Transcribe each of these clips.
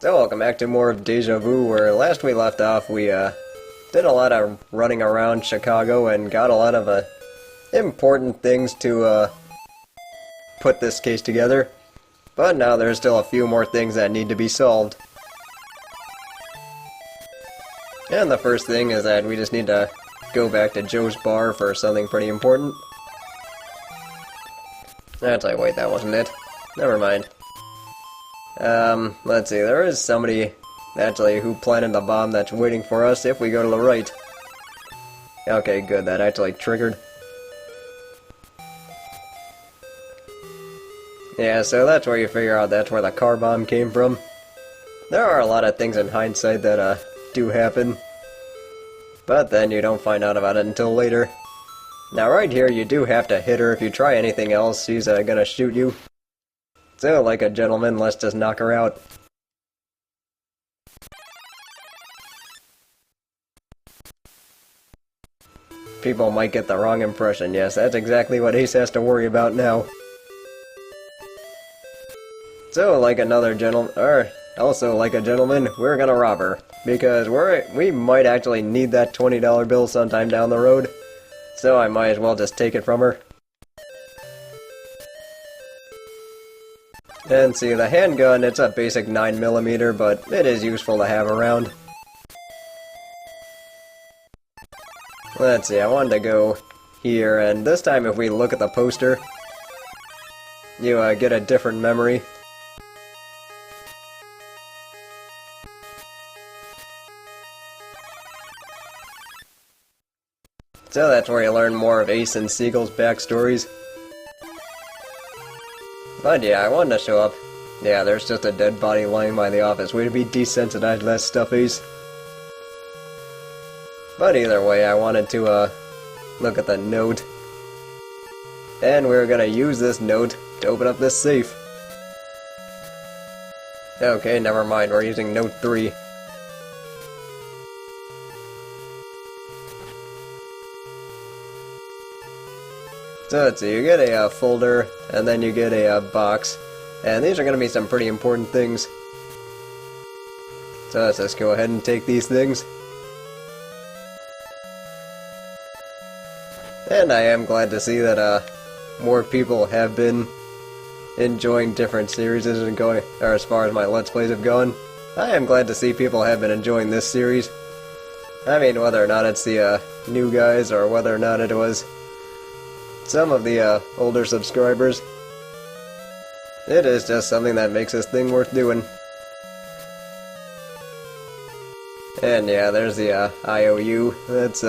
So welcome back to more of Deja Vu, where last we left off we did a lot of running around Chicago and got a lot of important things to put this case together. But now there's still a few more things that need to be solved. And the first thing is that we just need to go back to Joe's bar for something pretty important. Actually, wait, that wasn't it. Never mind. Let's see, there is somebody, actually, who planted the bomb that's waiting for us if we go to the right. Okay, good, that actually triggered. Yeah, so that's where you figure out that's where the car bomb came from. There are a lot of things in hindsight that, do happen. But then you don't find out about it until later. Now right here, you do have to hit her. If you try anything else, she's, gonna shoot you. So, like a gentleman, let's just knock her out. People might get the wrong impression. Yes, that's exactly what Ace has to worry about now. So, like another gentleman, or also like a gentleman, we're gonna rob her. Because we might actually need that $20 bill sometime down the road. So I might as well just take it from her. And see, the handgun, it's a basic 9mm, but it is useful to have around. Let's see, I wanted to go here, and this time if we look at the poster, you get a different memory. So that's where you learn more of Ace and Siegel's backstories. But yeah, I wanted to show up. Yeah, there's just a dead body lying by the office. Way to be desensitized to that stuff, Ace. But either way, I wanted to, look at the note. And we're gonna use this note to open up this safe. Okay, never mind, we're using note 3. So let's see, you get a folder, and then you get a box, and these are going to be some pretty important things. So let's just go ahead and take these things. And I am glad to see that more people have been enjoying different series and going, or as far as my Let's Plays have gone. I am glad to see people have been enjoying this series. I mean, whether or not it's the new guys, or whether or not it was some of the older subscribers. It is just something that makes this thing worth doing. And yeah, there's the IOU. That's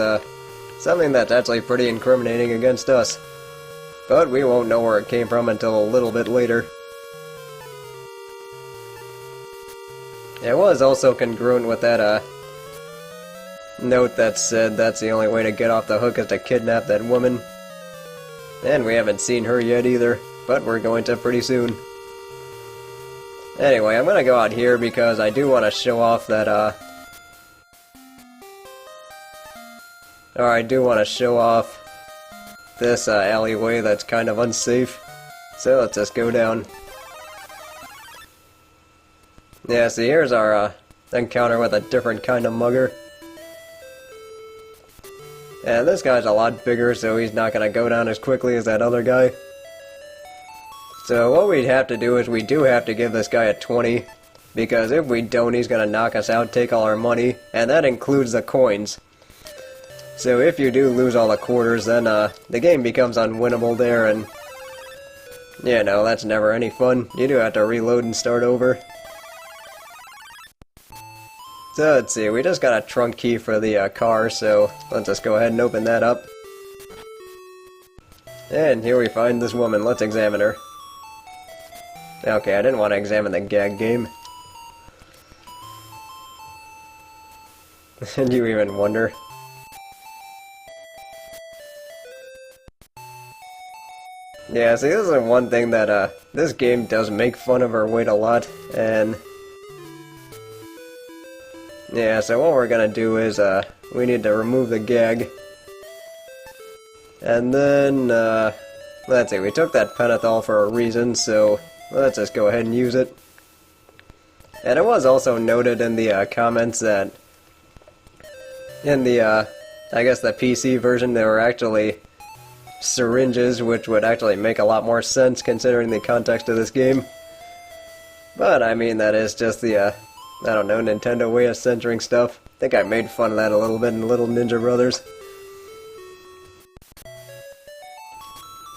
something that's actually pretty incriminating against us. But we won't know where it came from until a little bit later. It was also congruent with that note that said that's the only way to get off the hook is to kidnap that woman. And we haven't seen her yet either, but we're going to pretty soon. Anyway, I'm gonna go out here because I do want to show off that, or I do want to show off this alleyway that's kind of unsafe. So let's just go down. Yeah, see, here's our encounter with a different kind of mugger. And this guy's a lot bigger, so he's not gonna go down as quickly as that other guy. So what we'd have to do is we do have to give this guy a 20, because if we don't, he's gonna knock us out, take all our money, and that includes the coins. So if you do lose all the quarters, then the game becomes unwinnable there, and you know, that's never any fun. You do have to reload and start over. So let's see, we just got a trunk key for the car, so let's just go ahead and open that up. And here we find this woman. Let's examine her. Okay, I didn't want to examine the gag game. And you even wonder. Yeah, see, this is one thing that this game does make fun of her weight a lot, and yeah, so what we're gonna do is, we need to remove the gag. And then, let's see, we took that pentothal for a reason, so let's just go ahead and use it. And it was also noted in the comments that in the, I guess the PC version, there were actually syringes, which would actually make a lot more sense considering the context of this game. But, I mean, that is just the, I don't know, Nintendo way of censoring stuff. I think I made fun of that a little bit in Little Ninja Brothers.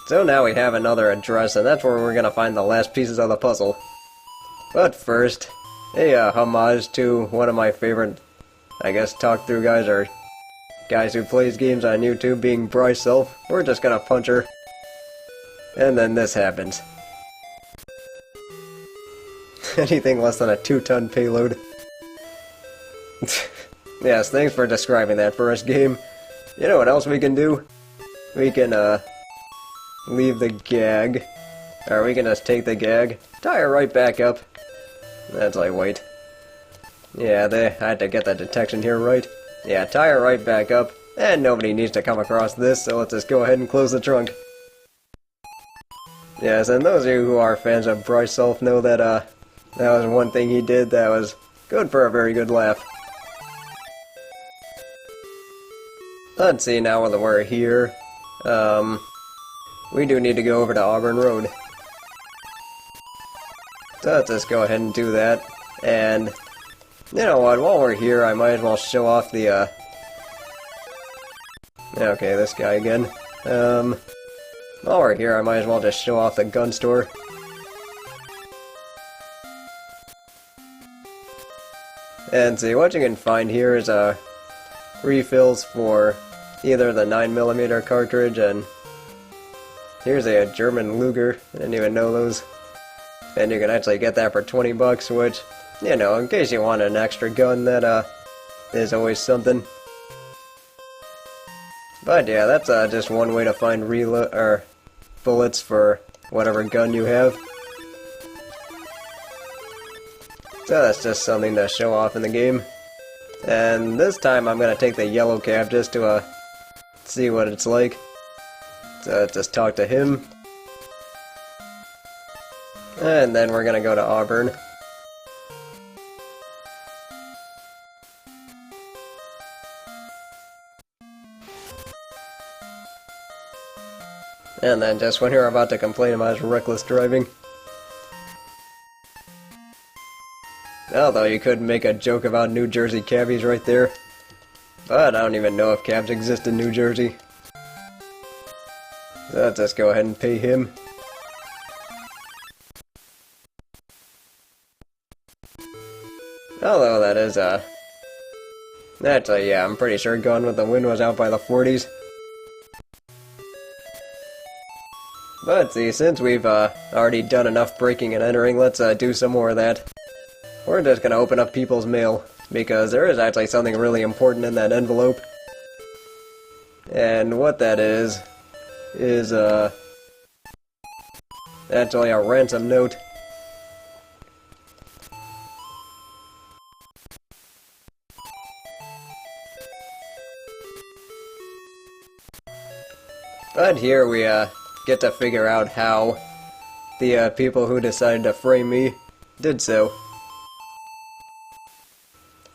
So now we have another address, and that's where we're gonna find the last pieces of the puzzle. But first, a homage to one of my favorite, I guess, talk-through guys, or guys who plays games on YouTube, being Bryce Self. We're just gonna punch her. And then this happens. Anything less than a 2-ton payload. Yes, thanks for describing that for us, game. You know what else we can do? We can, leave the gag. Or we can just take the gag, tie her right back up. That's like, wait. Yeah, I had to get that detection here right. Yeah, tie her right back up, and nobody needs to come across this, so let's just go ahead and close the trunk. Yes, and those of you who are fans of Bryce Self know that, that was one thing he did that was good for a very good laugh. Let's see, now that we're here, we do need to go over to Auburn Road. So let's just go ahead and do that, and you know what, while we're here, I might as well show off the, okay, this guy again. While we're here, I might as well just show off the gun store. And see, what you can find here is, refills for either the 9mm cartridge, and here's a German Luger. I didn't even know those. And you can actually get that for 20 bucks, which, you know, in case you want an extra gun, that, is always something. But yeah, that's, just one way to find bullets for whatever gun you have. So that's just something to show off in the game. And this time I'm gonna take the yellow cab just to, see what it's like. So let's just talk to him. And then we're gonna go to Auburn. And then just when you're about to complain about his reckless driving. Although you could make a joke about New Jersey cabbies right there. But I don't even know if cabs exist in New Jersey. So let's just go ahead and pay him. Although that is, actually, yeah, I'm pretty sure Gone with the Wind was out by the 40s. But see, since we've, already done enough breaking and entering, let's, do some more of that. We're just gonna open up people's mail, because there is actually something really important in that envelope. And what that is, actually a ransom note. But here we, get to figure out how the, people who decided to frame me did so.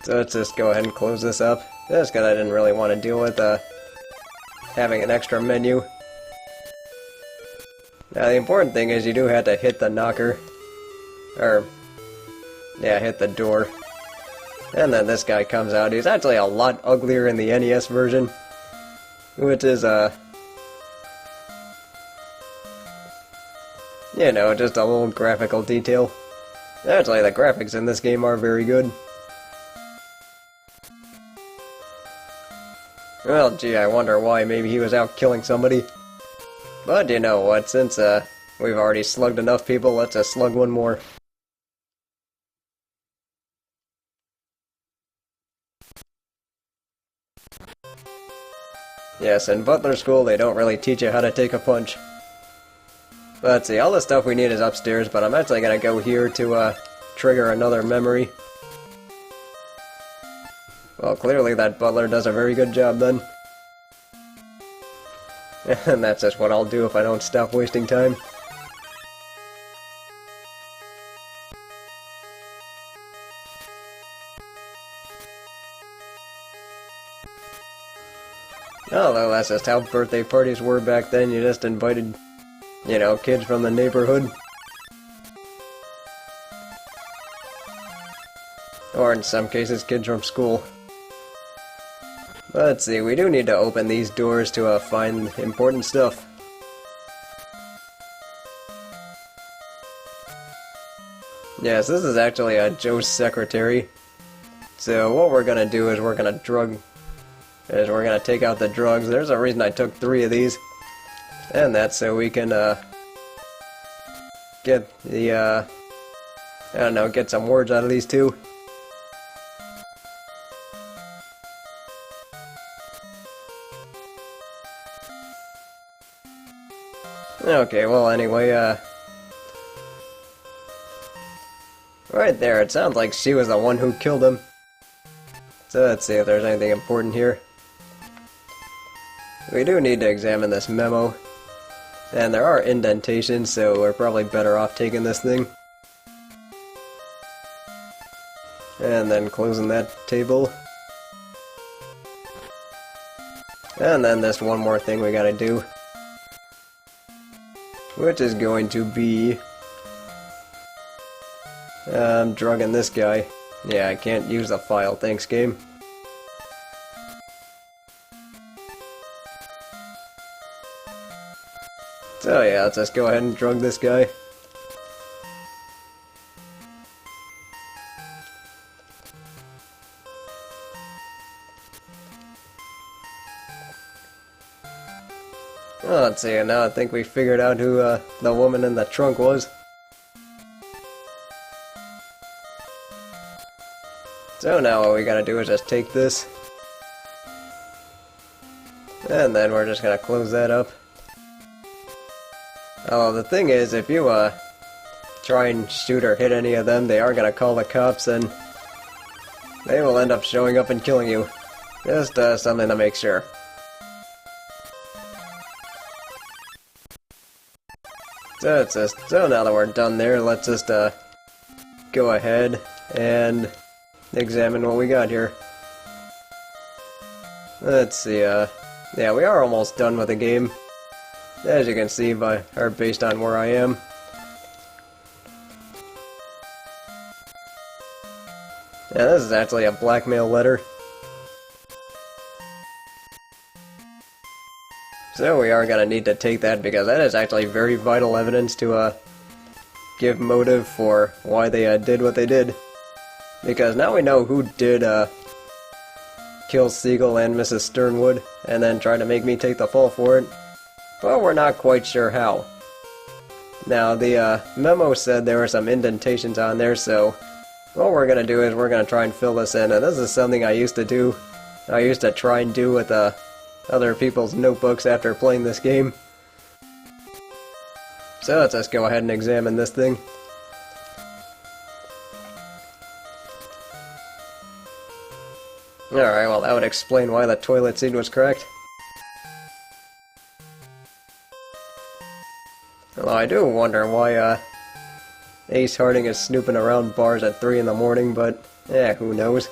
So let's just go ahead and close this up, just because I didn't really want to deal with, having an extra menu. Now the important thing is you do have to hit the knocker, or, yeah, hit the door. And then this guy comes out. He's actually a lot uglier in the NES version, which is, you know, just a little graphical detail. Actually, the graphics in this game are very good. Well, gee, I wonder why. Maybe he was out killing somebody. But you know what, since, we've already slugged enough people, let's just slug one more. Yes, in Butler School, they don't really teach you how to take a punch. But let's see, all the stuff we need is upstairs, but I'm actually gonna go here to, trigger another memory. Well, clearly that butler does a very good job then. And that's just what I'll do if I don't stop wasting time. Although that's just how birthday parties were back then, you just invited, you know, kids from the neighborhood. Or in some cases, kids from school. But let's see, we do need to open these doors to find important stuff. Yes, this is actually Joe's secretary. So what we're gonna do is we're gonna take out the drugs. There's a reason I took 3 of these. And that's so we can get the I don't know, get some words out of these two. Okay, well anyway, right there, it sounds like she was the one who killed him. So let's see if there's anything important here. We do need to examine this memo. And there are indentations, so we're probably better off taking this thing. And then closing that table. And then this one more thing we gotta do. Which is going to be... I'm drugging this guy. Yeah, I can't use the file, thanks game. So yeah, let's just go ahead and drug this guy. Oh, let's see, now I think we figured out who the woman in the trunk was. So now what we gotta do is just take this. And then we're just gonna close that up. Oh, the thing is, if you try and shoot or hit any of them, they are gonna call the cops and they will end up showing up and killing you. Just something to make sure. So now that we're done there, let's just go ahead and examine what we got here. Let's see, yeah, we are almost done with the game. As you can see based on where I am. Yeah, this is actually a blackmail letter. So we are gonna need to take that because that is actually very vital evidence to give motive for why they did what they did. Because now we know who did kill Siegel and Mrs. Sternwood and then try to make me take the fall for it. But we're not quite sure how. Now the memo said there were some indentations on there, so what we're gonna do is we're gonna try and fill this in, and this is something I used to do. I used to try and do with other people's notebooks after playing this game. So let's just go ahead and examine this thing. Alright, well that would explain why the toilet seat was cracked. Although I do wonder why Ace Harding is snooping around bars at 3 in the morning, but yeah, who knows.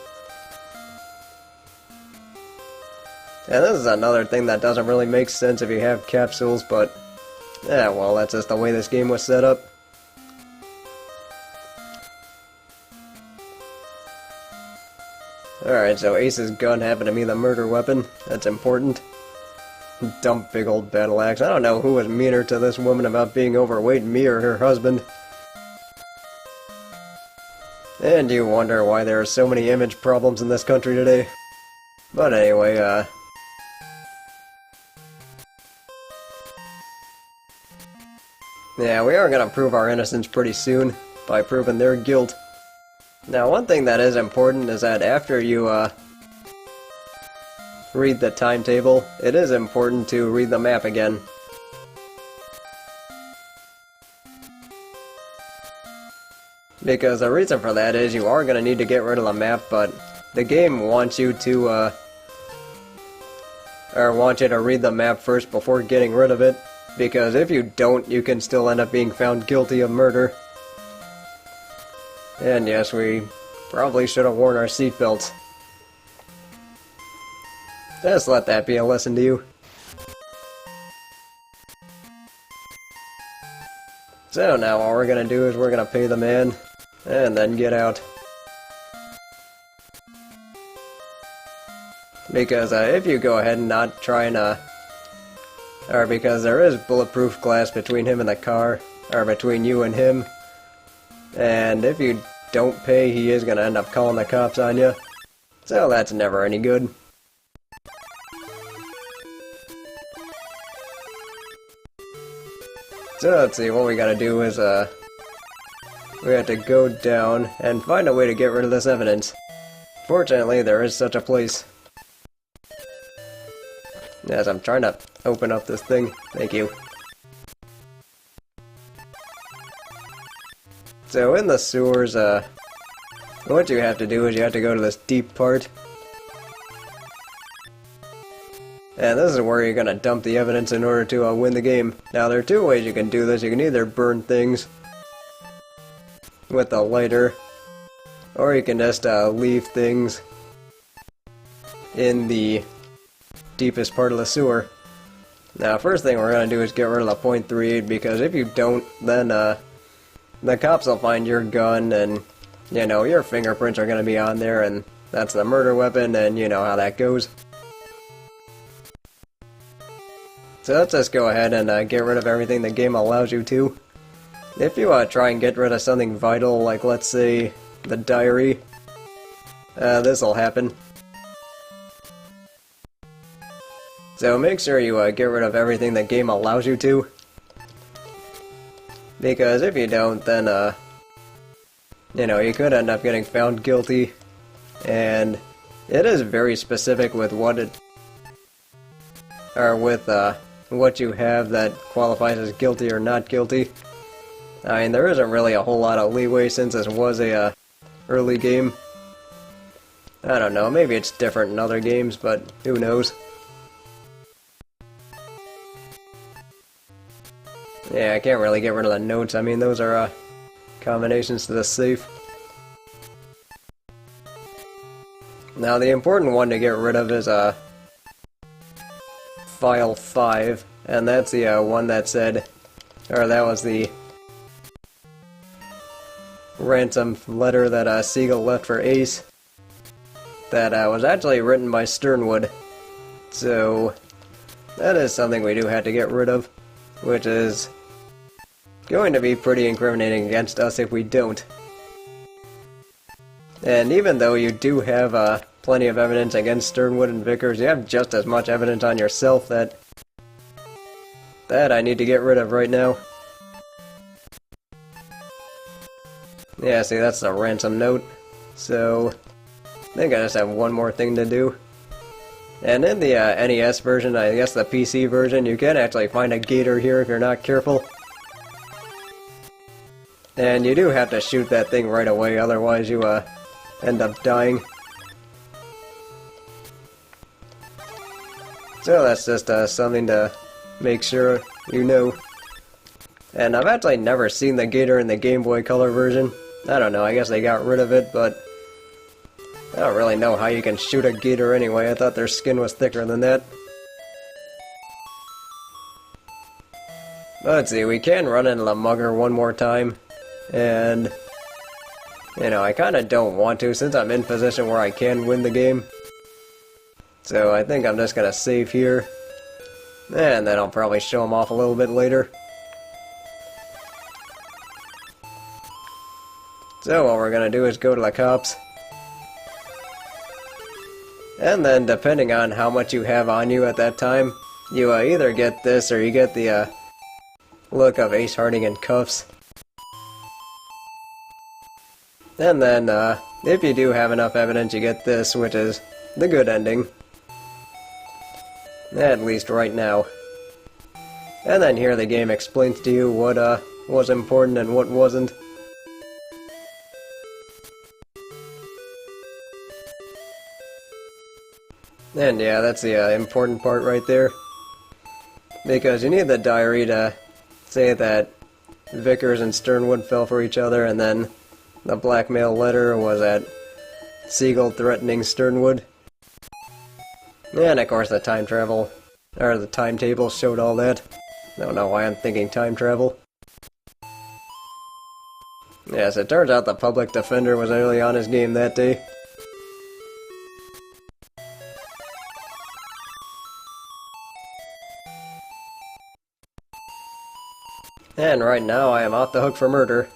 And this is another thing that doesn't really make sense if you have capsules, but yeah, well, that's just the way this game was set up. Alright, so Ace's gun happened to be the murder weapon. That's important. Dumb big old battle axe. I don't know who was meaner to this woman about being overweight, me or her husband. And you wonder why there are so many image problems in this country today. But anyway, yeah, we are gonna prove our innocence pretty soon by proving their guilt. Now, one thing that is important is that after you, read the timetable, it is important to read the map again. Because the reason for that is you are going to need to get rid of the map, but the game wants you to, wants you to read the map first before getting rid of it. Because if you don't, you can still end up being found guilty of murder. And yes, we probably should have worn our seatbelts. Just let that be a lesson to you. So now all we're gonna do is we're gonna pay the man, and then get out. Because if you go ahead and not try and, or because there is bulletproof glass between him and the car, or between you and him, and if you don't pay, he is gonna end up calling the cops on you. So that's never any good. So let's see, what we gotta do is, we have to go down and find a way to get rid of this evidence. Fortunately, there is such a place. As I'm trying to open up this thing. Thank you. So in the sewers, what you have to do is you have to go to this deep part. And this is where you're gonna dump the evidence in order to win the game. Now there are two ways you can do this. You can either burn things with a lighter, or you can just leave things in the deepest part of the sewer. Now first thing we're gonna do is get rid of the .38, because if you don't, then the cops will find your gun, and you know, your fingerprints are gonna be on there, and that's the murder weapon, and you know how that goes. So let's just go ahead and get rid of everything the game allows you to. If you try and get rid of something vital, like let's say the diary, this'll happen. So make sure you get rid of everything the game allows you to. Because if you don't, then you know, you could end up getting found guilty. And it is very specific with what it, or with what you have that qualifies as guilty or not guilty. I mean, there isn't really a whole lot of leeway since this was a early game. I don't know, maybe it's different in other games, but who knows. Yeah, I can't really get rid of the notes. I mean, those are combinations to the safe. Now, the important one to get rid of is File 5, and that's the one that said, or that was the ransom letter that Siegel left for Ace, that was actually written by Sternwood. So, that is something we do have to get rid of, which is going to be pretty incriminating against us if we don't. And even though you do have plenty of evidence against Sternwood and Vickers, you have just as much evidence on yourself that I need to get rid of right now. Yeah, see, that's the ransom note. So, I think I just have one more thing to do. And in the NES version, I guess the PC version, you can actually find a gator here if you're not careful. And you do have to shoot that thing right away, otherwise you end up dying. So that's just something to make sure you know. And I've actually never seen the gator in the Game Boy Color version. I don't know, I guess they got rid of it, but I don't really know how you can shoot a gator anyway. I thought their skin was thicker than that. But let's see, we can run into the mugger one more time. And, you know, I kinda don't want to since I'm in position where I can win the game. So I think I'm just gonna save here. And then I'll probably show him off a little bit later. So what we're gonna do is go to the cops. And then, depending on how much you have on you at that time, you either get this or you get the look of Ace Harding in cuffs. And then, if you do have enough evidence, you get this, which is the good ending. At least right now. And then here the game explains to you what was important and what wasn't. And yeah, that's the important part right there. Because you need the diary to say that Vickers and Sternwood fell for each other, and then the blackmail letter was at Siegel threatening Sternwood. And of course the time travel, or the timetable showed all that. Don't know why I'm thinking time travel. Yes, it turns out the public defender was early on his game that day. And right now I am off the hook for murder.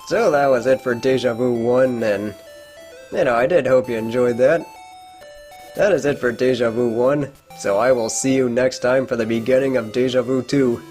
So that was it for Deja Vu 1, and I did hope you enjoyed that. That is it for Deja Vu 1, so I will see you next time for the beginning of Deja Vu 2.